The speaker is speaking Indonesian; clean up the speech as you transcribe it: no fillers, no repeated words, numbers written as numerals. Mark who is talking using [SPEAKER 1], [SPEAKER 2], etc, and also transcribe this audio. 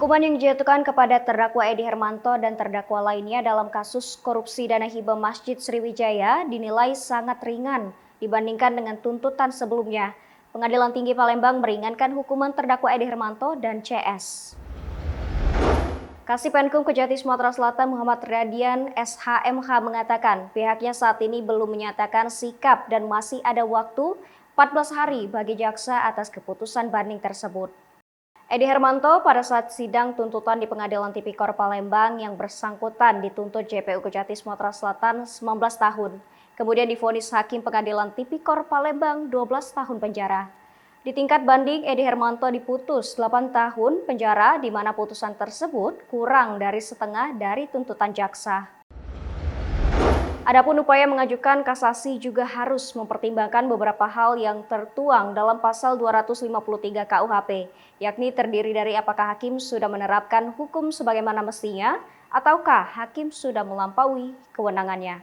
[SPEAKER 1] Hukuman yang dijatuhkan kepada terdakwa Edi Hermanto dan terdakwa lainnya dalam kasus korupsi dana hibah Masjid Sriwijaya dinilai sangat ringan dibandingkan dengan tuntutan sebelumnya. Pengadilan Tinggi Palembang meringankan hukuman terdakwa Edi Hermanto dan CS. Kasipenkum Kejati Sumatera Selatan Muhammad Radian SHMH mengatakan pihaknya saat ini belum menyatakan sikap dan masih ada waktu 14 hari bagi jaksa atas keputusan banding tersebut. Edi Hermanto pada saat sidang tuntutan di Pengadilan Tipikor Palembang yang bersangkutan dituntut JPU Kejati Sumatera Selatan 19 tahun. Kemudian divonis Hakim Pengadilan Tipikor Palembang 12 tahun penjara. Di tingkat banding, Edi Hermanto diputus 8 tahun penjara di mana putusan tersebut kurang dari setengah dari tuntutan jaksa. Adapun upaya mengajukan kasasi juga harus mempertimbangkan beberapa hal yang tertuang dalam pasal 253 KUHP, yakni terdiri dari apakah hakim sudah menerapkan hukum sebagaimana mestinya ataukah hakim sudah melampaui kewenangannya.